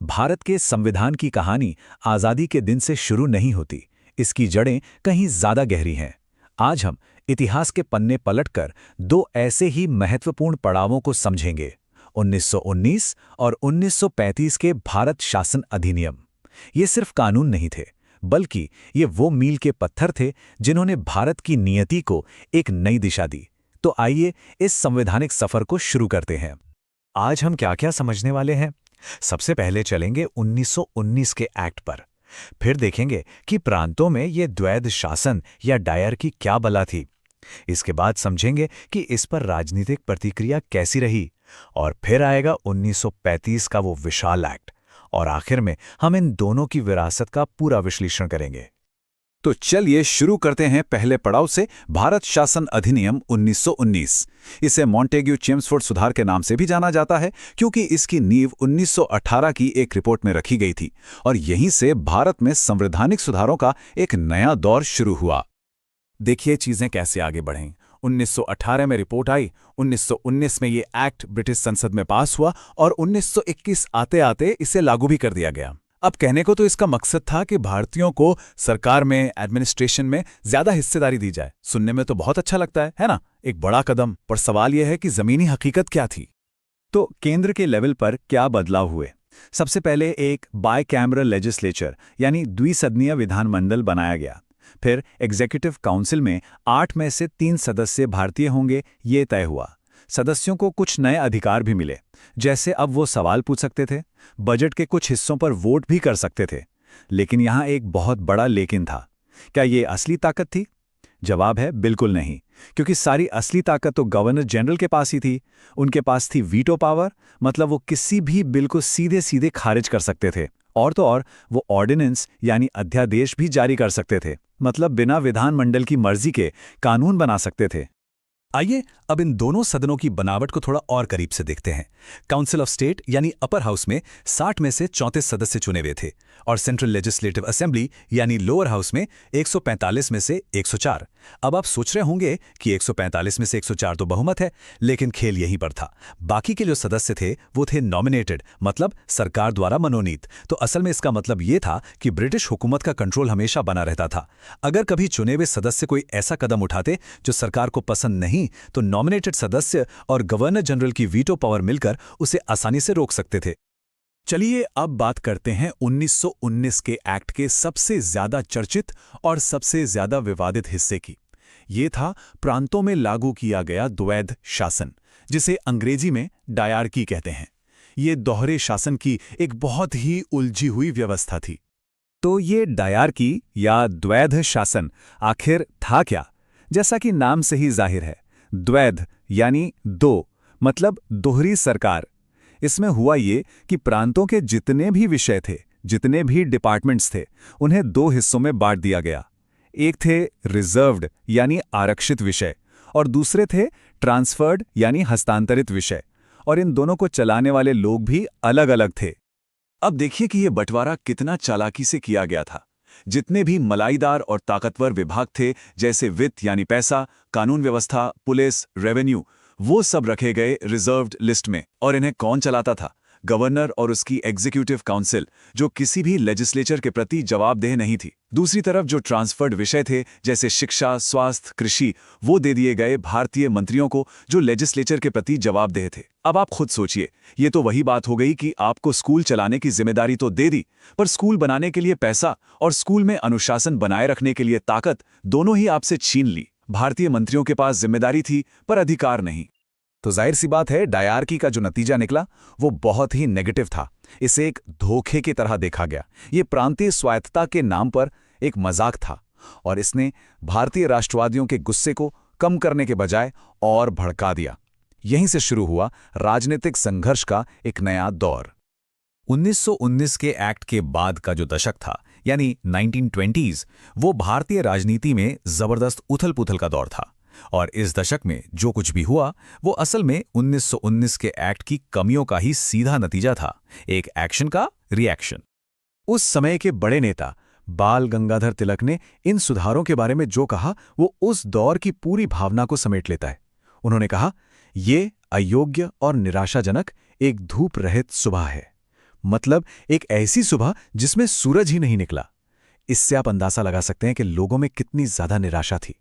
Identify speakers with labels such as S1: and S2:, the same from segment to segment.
S1: भारत के संविधान की कहानी आज़ादी के दिन से शुरू नहीं होती। इसकी जड़ें कहीं ज़्यादा गहरी हैं। आज हम इतिहास के पन्ने पलटकर दो ऐसे ही महत्वपूर्ण पड़ावों को समझेंगे, 1919 और 1935 के भारत शासन अधिनियम। ये सिर्फ कानून नहीं थे, बल्कि ये वो मील के पत्थर थे जिन्होंने भारत की नियति को एक नई दिशा दी। तो आइए इस संवैधानिक सफर को शुरू करते हैं। आज हम क्या-क्या समझने वाले हैं? सबसे पहले चलेंगे 1919 के एक्ट पर। फिर देखेंगे कि प्रांतों में ये द्वैध शासन या डायरकी क्या बला थी। इसके बाद समझेंगे कि इस पर राजनीतिक प्रतिक्रिया कैसी रही। और फिर आएगा 1935 का वो विशाल एक्ट। और आखिर में हम इन दोनों की विरासत का पूरा विश्लेषण करेंगे। तो चलिए शुरू करते हैं पहले पड़ाव से, भारत शासन अधिनियम 1919। इसे मॉन्टेग्यू चेम्सफोर्ड सुधार के नाम से भी जाना जाता है, क्योंकि इसकी नींव 1918 की एक रिपोर्ट में रखी गई थी और यहीं से भारत में संवैधानिक सुधारों का एक नया दौर शुरू हुआ। देखिए चीजें कैसे आगे बढ़ें। 1918 में रिपोर्ट आई, 1919 में ये एक्ट ब्रिटिश संसद में पास हुआ और 1921 आते आते इसे लागू भी कर दिया गया। अब कहने को तो इसका मकसद था कि भारतीयों को सरकार में, एडमिनिस्ट्रेशन में ज्यादा हिस्सेदारी दी जाए। सुनने में तो बहुत अच्छा लगता है ना? एक बड़ा कदम। पर सवाल यह है कि जमीनी हकीकत क्या थी? तो केंद्र के लेवल पर क्या बदलाव हुए? सबसे पहले एक बायकैमरल लेजिस्लेचर यानी द्विसदनीय विधानमंडल बनाया गया। फिर एग्जीक्यूटिव काउंसिल में 8 में से 3 सदस्य भारतीय होंगे, ये तय हुआ। सदस्यों को कुछ नए अधिकार भी मिले, जैसे अब वो सवाल पूछ सकते थे, बजट के कुछ हिस्सों पर वोट भी कर सकते थे। लेकिन यहाँ एक बहुत बड़ा लेकिन था। क्या ये असली ताकत थी? जवाब है बिल्कुल नहीं, क्योंकि सारी असली ताकत तो गवर्नर जनरल के पास ही थी। उनके पास थी वीटो पावर, मतलब वो किसी भी बिल को सीधे सीधे खारिज कर सकते थे। और तो और वो ऑर्डिनेंस यानी अध्यादेश भी जारी कर सकते थे, मतलब बिना विधानमंडल की मर्जी के कानून बना सकते थे। आइए अब इन दोनों सदनों की बनावट को थोड़ा और करीब से देखते हैं। काउंसिल ऑफ स्टेट यानी अपर हाउस में 60 में से 34 सदस्य चुने हुए थे और सेंट्रल लेजिस्लेटिव असेंबली यानी लोअर हाउस में 145 में से 104। अब आप सोच रहे होंगे कि 145 में से 104 तो बहुमत है, लेकिन खेल यहीं पर था। बाकी के जो सदस्य थे वो थे नॉमिनेटेड, मतलब सरकार द्वारा मनोनीत। तो असल में इसका मतलब ये था कि ब्रिटिश हुकूमत का कंट्रोल हमेशा बना रहता था। अगर कभी चुने हुए सदस्य कोई ऐसा कदम उठाते जो सरकार को पसंद नहीं, तो नॉमिनेटेड सदस्य और गवर्नर जनरल की वीटो पावर मिलकर उसे आसानी से रोक सकते थे। चलिए अब बात करते हैं 1919 के एक्ट के सबसे ज्यादा चर्चित और सबसे ज्यादा विवादित हिस्से की। ये था प्रांतों में लागू किया गया द्वैध शासन, जिसे अंग्रेजी में डायरकी कहते हैं। ये दोहरे शासन की एक बहुत ही उलझी हुई व्यवस्था थी। तो ये डायरकी या द्वैध शासन आखिर था क्या? जैसा कि नाम से ही जाहिर है, द्वैध यानी दो, मतलब दोहरी सरकार। इसमें हुआ ये कि प्रांतों के जितने भी विषय थे, जितने भी डिपार्टमेंट्स थे, उन्हें 2 हिस्सों में बांट दिया गया। एक थे रिजर्व्ड यानी आरक्षित विषय और दूसरे थे ट्रांसफर्ड यानी हस्तांतरित विषय। और इन दोनों को चलाने वाले लोग भी अलग अलग थे। अब देखिए कि यह बंटवारा कितना चालाकी से किया गया था। जितने भी मलाईदार और ताकतवर विभाग थे, जैसे वित्त यानी पैसा, कानून व्यवस्था, पुलिस, रेवेन्यू, वो सब रखे गए रिजर्व्ड लिस्ट में। और इन्हें कौन चलाता था? गवर्नर और उसकी एग्जीक्यूटिव काउंसिल, जो किसी भी लेजिस्लेचर के प्रति जवाबदेह नहीं थी। दूसरी तरफ जो ट्रांसफर्ड विषय थे, जैसे शिक्षा, स्वास्थ्य, कृषि, वो दे दिए गए भारतीय मंत्रियों को, जो लेजिस्लेचर के प्रति जवाबदेह थे। अब आप खुद सोचिए, ये तो वही बात हो गई कि आपको स्कूल चलाने की जिम्मेदारी तो दे दी, पर स्कूल बनाने के लिए पैसा और स्कूल में अनुशासन बनाए रखने के लिए ताकत, दोनों ही आपसे छीन ली। भारतीय मंत्रियों के पास जिम्मेदारी थी पर अधिकार नहीं। तो जाहिर सी बात है, डायरकी का जो नतीजा निकला वो बहुत ही नेगेटिव था। इसे एक धोखे की तरह देखा गया। ये प्रांतीय स्वायत्तता के नाम पर एक मजाक था और इसने भारतीय राष्ट्रवादियों के गुस्से को कम करने के बजाय और भड़का दिया। यहीं से शुरू हुआ राजनीतिक संघर्ष का एक नया दौर। 1919 के एक्ट के बाद का जो दशक था, यानी 1920s, वो भारतीय राजनीति में जबरदस्त उथल-पुथल का दौर था। और इस दशक में जो कुछ भी हुआ वो असल में 1919 के एक्ट की कमियों का ही सीधा नतीजा था, एक एक्शन का रिएक्शन। उस समय के बड़े नेता बाल गंगाधर तिलक ने इन सुधारों के बारे में जो कहा वो उस दौर की पूरी भावना को समेट लेता है। उन्होंने कहा, ये अयोग्य और निराशाजनक एक धूप रहित सुबह है। मतलब एक ऐसी सुबह जिसमें सूरज ही नहीं निकला। इससे आप अंदाजा लगा सकते हैं कि लोगों में कितनी ज्यादा निराशा थी।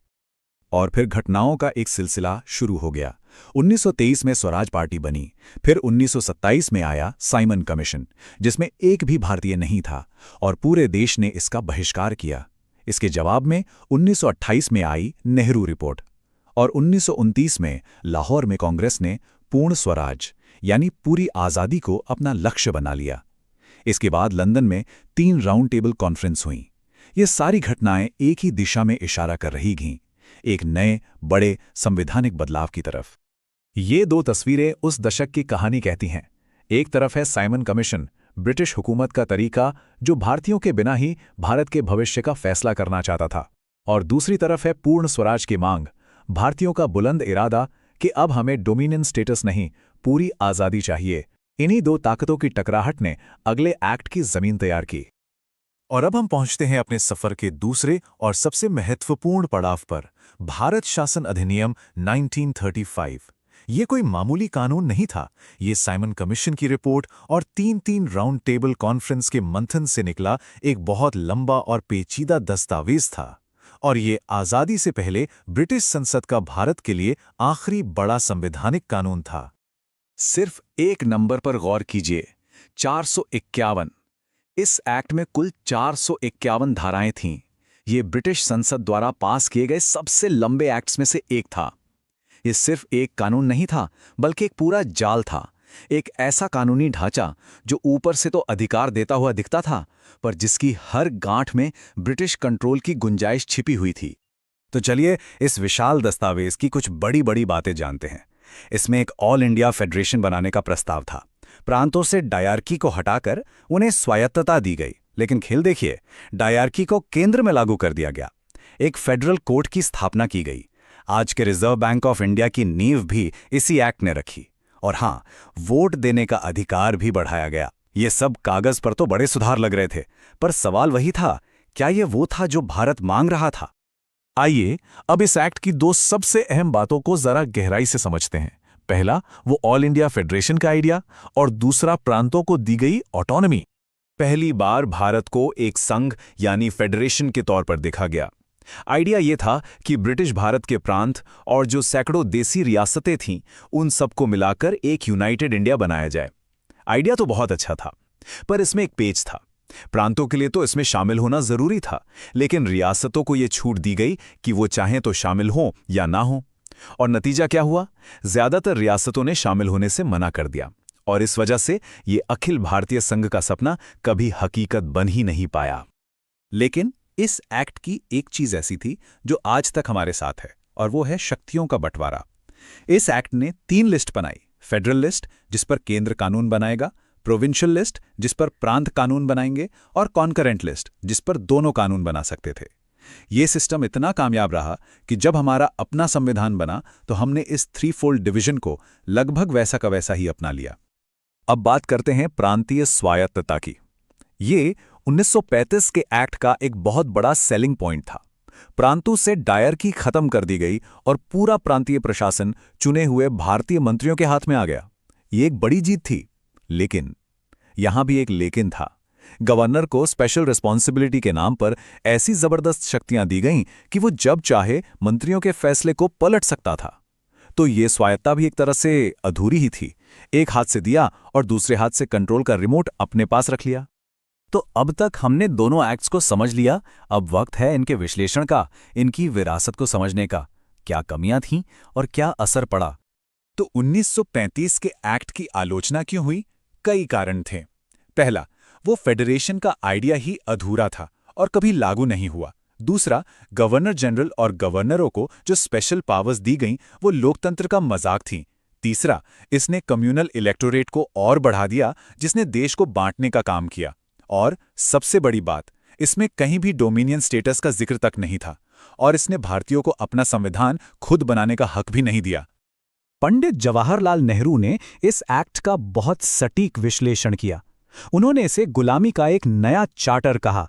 S1: और फिर घटनाओं का एक सिलसिला शुरू हो गया। 1923 में स्वराज पार्टी बनी। फिर 1927 में आया साइमन कमीशन, जिसमें एक भी भारतीय नहीं था, और पूरे देश ने इसका बहिष्कार किया। इसके जवाब में 1928 में आई नेहरू रिपोर्ट, और 1929 में लाहौर में कांग्रेस ने पूर्ण स्वराज यानी पूरी आज़ादी को अपना लक्ष्य बना लिया। इसके बाद लंदन में 3 राउंड टेबल कॉन्फ्रेंस हुईं। ये सारी घटनाएं एक ही दिशा में इशारा कर रही थीं, एक नए बड़े संवैधानिक बदलाव की तरफ। ये 2 तस्वीरें उस दशक की कहानी कहती हैं। एक तरफ है साइमन कमीशन, ब्रिटिश हुकूमत का तरीका जो भारतीयों के बिना ही भारत के भविष्य का फैसला करना चाहता था, और दूसरी तरफ है पूर्ण स्वराज की मांग, भारतीयों का बुलंद इरादा कि अब हमें डोमिनियन स्टेटस नहीं, पूरी आज़ादी चाहिए। इन्हीं 2 ताकतों की टकराहट ने अगले एक्ट की जमीन तैयार की। और अब हम पहुंचते हैं अपने सफर के दूसरे और सबसे महत्वपूर्ण पड़ाव पर, भारत शासन अधिनियम 1935। ये कोई मामूली कानून नहीं था। ये साइमन कमीशन की रिपोर्ट और 3 राउंड टेबल कॉन्फ्रेंस के मंथन से निकला एक बहुत लंबा और पेचीदा दस्तावेज था। और ये आज़ादी से पहले ब्रिटिश संसद का भारत के लिए आखिरी बड़ा संवैधानिक कानून था। सिर्फ एक नंबर पर गौर कीजिए, 451। इस एक्ट में कुल 451 धाराएं थीं। ये ब्रिटिश संसद द्वारा पास किए गए सबसे लंबे एक्ट्स में से एक था। ये सिर्फ एक कानून नहीं था, बल्कि एक पूरा जाल था, एक ऐसा कानूनी ढांचा जो ऊपर से तो अधिकार देता हुआ दिखता था, पर जिसकी हर गांठ में ब्रिटिश कंट्रोल की गुंजाइश छिपी हुई थी। तो चलिए इस विशाल दस्तावेज की कुछ बड़ी बड़ी बातें जानते हैं। इसमें एक ऑल इंडिया फेडरेशन बनाने का प्रस्ताव था। प्रांतों से डायरकी को हटाकर उन्हें स्वायत्तता दी गई, लेकिन खेल देखिए, डायरकी को केंद्र में लागू कर दिया गया। एक फेडरल कोर्ट की स्थापना की गई। आज के रिजर्व बैंक ऑफ इंडिया की नींव भी इसी एक्ट ने रखी। और हां, वोट देने का अधिकार भी बढ़ाया गया। ये सब कागज पर तो बड़े सुधार लग रहे थे, पर सवाल वही था, क्या ये वो था जो भारत मांग रहा था? आइए अब इस एक्ट की 2 सबसे अहम बातों को जरा गहराई से समझते हैं। पहला, वो ऑल इंडिया फेडरेशन का आइडिया, और दूसरा, प्रांतों को दी गई ऑटोनॉमी। पहली बार भारत को एक संघ यानी फेडरेशन के तौर पर देखा गया। आइडिया ये था कि ब्रिटिश भारत के प्रांत और जो सैकड़ों देसी रियासतें थीं, उन सबको मिलाकर एक यूनाइटेड इंडिया बनाया जाए। आइडिया तो बहुत अच्छा था, पर इसमें एक पेच था। प्रांतों के लिए तो इसमें शामिल होना जरूरी था, लेकिन रियासतों को यह छूट दी गई कि वो चाहें तो शामिल हों या ना हों। और नतीजा क्या हुआ? ज्यादातर रियासतों ने शामिल होने से मना कर दिया, और इस वजह से ये अखिल भारतीय संघ का सपना कभी हकीकत बन ही नहीं पाया। लेकिन इस एक्ट की एक चीज ऐसी थी जो आज तक हमारे साथ है, और वो है शक्तियों का बंटवारा। इस एक्ट ने 3 लिस्ट बनाई। फेडरल लिस्ट, जिस पर केंद्र कानून बनाएगा, प्रोविंशियल लिस्ट, जिस पर प्रांत कानून बनाएंगे, और कॉन्करेंट लिस्ट, जिस पर दोनों कानून बना सकते थे। ये सिस्टम इतना कामयाब रहा कि जब हमारा अपना संविधान बना तो हमने इस 3-fold डिवीजन को लगभग वैसा का वैसा ही अपना लिया। अब बात करते हैं प्रांतीय स्वायत्तता की। ये 1935 के एक्ट का एक बहुत बड़ा सेलिंग पॉइंट था। प्रांतों से डायरकी खत्म कर दी गई और पूरा प्रांतीय प्रशासन चुने हुए भारतीय मंत्रियों के हाथ में आ गया। ये एक बड़ी जीत थी, लेकिन यहां भी एक लेकिन था। गवर्नर को स्पेशल रिस्पॉन्सिबिलिटी के नाम पर ऐसी जबरदस्त शक्तियां दी गईं कि वो जब चाहे मंत्रियों के फैसले को पलट सकता था। तो ये स्वायत्ता भी एक तरह से अधूरी ही थी। एक हाथ से दिया और दूसरे हाथ से कंट्रोल का रिमोट अपने पास रख लिया। तो अब तक हमने दोनों एक्ट्स को समझ लिया। अब वक्त है इनके विश्लेषण का, इनकी विरासत को समझने का। क्या कमियां थीं और क्या असर पड़ा? तो 1935 के एक्ट की आलोचना क्यों हुई? कई कारण थे। पहला, वो फेडरेशन का आइडिया ही अधूरा था और कभी लागू नहीं हुआ। दूसरा, गवर्नर जनरल और गवर्नरों को जो स्पेशल पावर्स दी गईं वो लोकतंत्र का मजाक थीं। तीसरा, इसने कम्युनल इलेक्टोरेट को और बढ़ा दिया, जिसने देश को बांटने का काम किया। और सबसे बड़ी बात, इसमें कहीं भी डोमिनियन स्टेटस का जिक्र तक नहीं था, और इसने भारतीयों को अपना संविधान खुद बनाने का हक भी नहीं दिया। पंडित जवाहरलाल नेहरू ने इस एक्ट का बहुत सटीक विश्लेषण किया। उन्होंने इसे गुलामी का एक नया चार्टर कहा।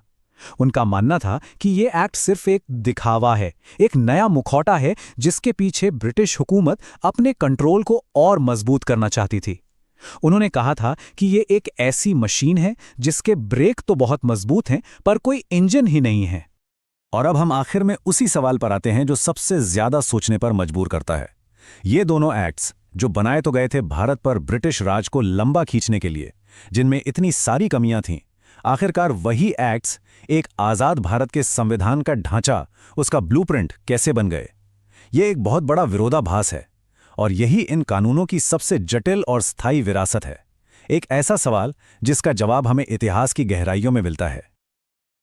S1: उनका मानना था कि ये एक्ट सिर्फ एक दिखावा है, एक नया मुखौटा है जिसके पीछे ब्रिटिश हुकूमत अपने कंट्रोल को और मजबूत करना चाहती थी। उन्होंने कहा था कि ये एक ऐसी मशीन है जिसके ब्रेक तो बहुत मजबूत हैं पर कोई इंजन ही नहीं है। और अब हम आखिर में उसी सवाल पर आते हैं जो सबसे ज्यादा सोचने पर मजबूर करता है। ये दोनों एक्ट्स जो बनाए तो गए थे भारत पर ब्रिटिश राज को लंबा खींचने के लिए, जिनमें इतनी सारी कमियां थीं, आखिरकार वही एक्ट्स एक आजाद भारत के संविधान का ढांचा, उसका ब्लूप्रिंट कैसे बन गए? ये एक बहुत बड़ा विरोधाभास है और यही इन कानूनों की सबसे जटिल और स्थायी विरासत है। एक ऐसा सवाल जिसका जवाब हमें इतिहास की गहराइयों में मिलता है।